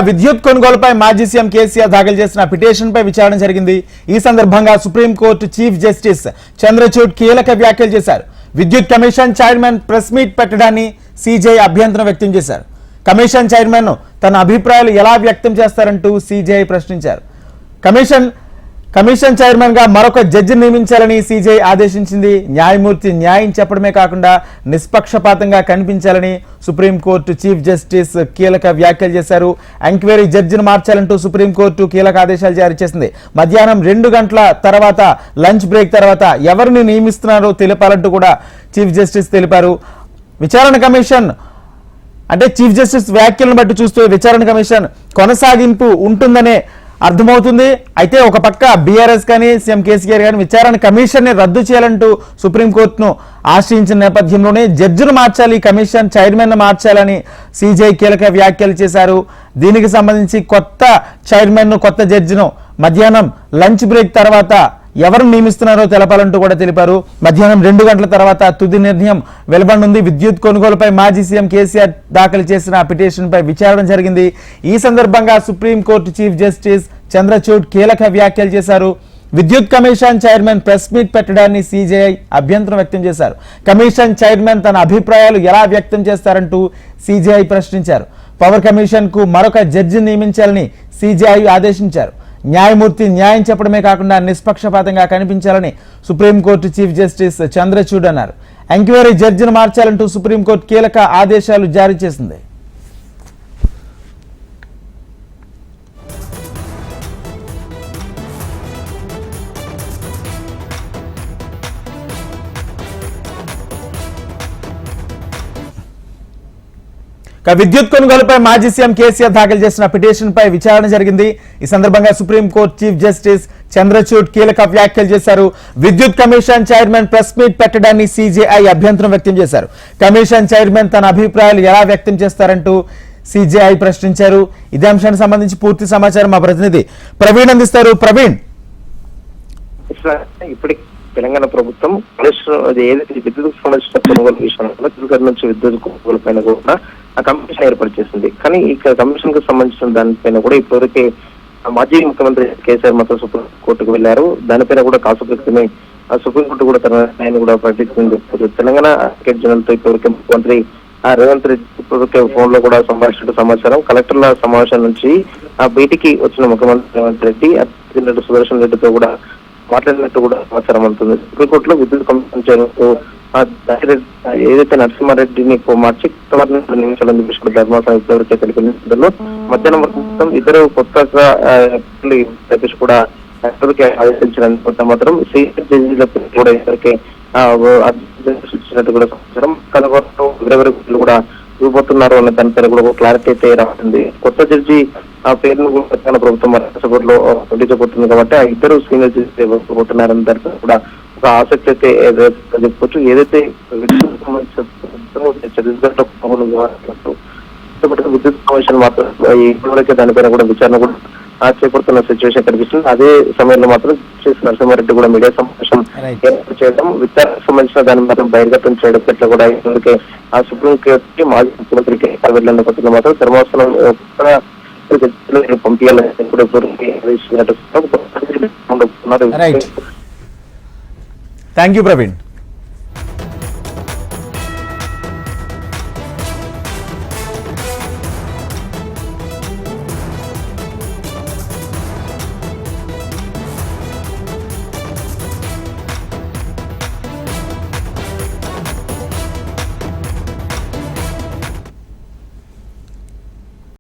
విద్యుత్ కొనుగోలుపై మాజీ సీఎం కేసీఆర్ దాఖలు చేసిన పిటిషన్ పై విచారణ జరిగింది. ఈ సందర్భంగా సుప్రీంకోర్టు చీఫ్ జస్టిస్ చంద్రచూడ్ కీలక వ్యాఖ్యలు చేశారు. విద్యుత్ కమిషన్ చైర్మన్ ప్రెస్ మీట్ పెట్టడాన్ని సీజేఐ అభ్యంతరం వ్యక్తం చేశారు. కమిషన్ చైర్మన్ తన అభిప్రాయాలు ఎలా వ్యక్తం చేస్తారంటూ సీజేఐ ప్రశ్నించారు. కమిషన్ చైర్మన్ గా మరొక జడ్జిని నియమించాలని సీజేఐ ఆదేశించింది. న్యాయమూర్తి న్యాయం చెప్పడమే కాకుండా నిష్పక్షపాతంగా కనిపించాలని సుప్రీంకోర్టు చీఫ్ జస్టిస్ కీలక వ్యాఖ్యలు చేశారు. ఎంక్వైరీ జడ్జిని మార్చాలంటూ సుప్రీంకోర్టు కీలక ఆదేశాలు జారీ చేసింది. మధ్యాహ్నం 2 గంటల తర్వాత లంచ్ బ్రేక్ తర్వాత ఎవరిని నియమిస్తున్నారో తెలిపాలంటూ కూడా చీఫ్ జస్టిస్ తెలిపారు. విచారణ కమిషన్ అంటే చీఫ్ జస్టిస్ వ్యాఖ్యలను బట్టి చూస్తూ విచారణ కమిషన్ కొనసాగింపు ఉంటుందనే అర్థమవుతుంది. అయితే ఒక పక్క బీఆర్ఎస్ కానీ సీఎం కేసీఆర్ కానీ విచారణ కమిషన్ ని రద్దు చేయాలంటూ సుప్రీంకోర్టును ఆశ్రయించిన నేపథ్యంలోనే జడ్జిను మార్చాలి, కమిషన్ చైర్మన్ ను మార్చాలని సీజేఐ కీలక వ్యాఖ్యలు చేశారు. దీనికి సంబంధించి కొత్త చైర్మన్ ను కొత్త జడ్జిను మధ్యాహ్నం లంచ్ బ్రేక్ తర్వాత ఎవరు నియమిస్తున్నారో తెలపాలంటూ కూడా తెలిపారు. మధ్యాహ్నం 2 గంటల తర్వాత తుది నిర్ణయం వెలువడనుంది. విద్యుత్ కొనుగోలుపై మాజీ సీఎం కేసీఆర్ దాఖలు చేసిన పిటిషన్ పై విచారణ జరిగింది. ఈ సందర్భంగా సుప్రీంకోర్టు చీఫ్ జస్టిస్ చంద్రచూడ్ కీలక వ్యాఖ్యలు చేశారు. విద్యుత్ కమిషన్ చైర్మన్ ప్రెస్ మీట్ పెట్టడాన్ని సీజేఐ అభ్యంతరం వ్యక్తం చేశారు. కమిషన్ చైర్మన్ తన అభిప్రాయాలు ఎలా వ్యక్తం చేస్తారంటూ సీజేఐ ప్రశ్నించారు. పవర్ కమిషన్ కు మరొక జడ్జిని నియమించాలని సీజేఐ ఆదేశించారు. న్యాయమూర్తి న్యాయం చెప్పడమే కాకుండా నిష్పక్షపాతంగా కనిపించాలని సుప్రీంకోర్టు చీఫ్ జస్టిస్ చంద్రచూడ్ అన్నారు. ఎంక్వైరీ జడ్జిని మార్చాలంటూ సుప్రీంకోర్టు కీలక ఆదేశాలు జారీ చేసింది. విద్యుత్ కొనుగోలుపై మాజీ సీఎం కేసీఆర్ దాఖలు చేసిన పిటిషన్ పై విచారణ జరిగింది. ఈ సందర్భంగా సుప్రీంకోర్టు చీఫ్ జస్టిస్ చంద్రచూడ్ కీలక వ్యాఖ్యలు చేశారు. విద్యుత్ కమిషన్ చైర్మన్ ప్రెస్ మీట్ పెట్టడాన్ని సీజేఐ అభ్యంతరం వ్యక్తం చేశారు. కమిషన్ చైర్మన్ తన అభిప్రాయాలు ఎలా వ్యక్తం చేస్తారంటూ సీజేఐ ప్రశ్నించారు. ఇదే అంశానికి సంబంధించి పూర్తి సమాచారం మా ప్రతినిధి ప్రవీణ్ అందిస్తారు. ప్రవీణ్, ఇప్పటికి తెలంగాణ ప్రభుత్వం ఏదైతే విద్యుత్ సంబంధించిన కొనుగోలు విషయంలో త్రికరణ నుంచి విద్యుత్ కొనుగోలు పైన కూడా ఆ కమిషన్ ఏర్పాటు చేసింది. కానీ ఈ కమిషన్ కు సంబంధించిన దానిపైన కూడా ఇప్పటివరకే మాజీ ముఖ్యమంత్రి కేసీఆర్ మాత్రం సుప్రీంకోర్టుకు వెళ్లారు. దానిపైన కూడా కాసుప్రక్తమే సుప్రీంకోర్టు కూడా తన నిర్ణయాన్ని కూడా ప్రకటించింది. తెలంగాణ అడ్వకేట్ జనరల్ తో ఇప్పటివరకే ముఖ్యమంత్రి రేవంత్ రెడ్డి ఇప్పటివరకే ఫోన్ లో కూడా సంభాషించిన సమాచారం. కలెక్టర్ల సమావేశం నుంచి బయటికి వచ్చిన ముఖ్యమంత్రి రేవంత్ రెడ్డి అధ్యక్షుడు సుదర్శన్ రెడ్డితో కూడా మాట్లాడినట్టు కూడా సమాచారం అవుతుంది. సుప్రీంకోర్టులో విద్యుత్ కమిషన్ ఏదైతే నరసింహారెడ్డిని మార్చి నియమించాలని చెప్పేసి కూడా ధర్మాసనం ఇప్పటివరకే తెలిపిన మధ్యాహ్నం వరకు ఇద్దరు కొత్తగా చెప్పేసి కూడా ఆదేశించినంత మాత్రం సీనియర్ జడ్జీలకు కూడా ఇద్దరికి సూచించినట్టు కూడా సమాచారం. ఎవరెవరు కూడా ఇవ్వబోతున్నారు అన్న దానిపైన కూడా క్లారిటీ అయితే రాస్తుంది. కొత్త జడ్జి ఆ పేరును కూడా తెలంగాణ ప్రభుత్వం రాష్ట్రపతిలో ప్రకటించబోతుంది కాబట్టి ఆ ఇద్దరు సీనియర్ జడ్జి ఇవ్వబోతున్నారని దానిపై కూడా ఒక ఆసక్తి అయితే చెప్పుకోవచ్చు. ఏదైతే విద్యుత్ కమిషన్ మాత్రం ఇప్పటివరకే దానిపైన కూడా విచారణ కూడా చేపడుతున్న సిచ్యువేషన్ కనిపిస్తుంది. అదే సమయంలో మాత్రం నరసింహారెడ్డి కూడా మీడియా సమావేశం ఏర్పాటు చేయడం, విచారణకు సంబంధించిన దాన్ని మాత్రం బహిర్గతం చేయడం పట్ల కూడా ఇప్పటికే ఆ సుప్రీంకోర్టుకి మాజీ ముఖ్యమంత్రి కేసీఆర్ వెళ్ళిన పట్ల మాత్రం ధర్మాసనం పంపించాలని కూడా థ్యాంక్ యూ ప్రవీణ్.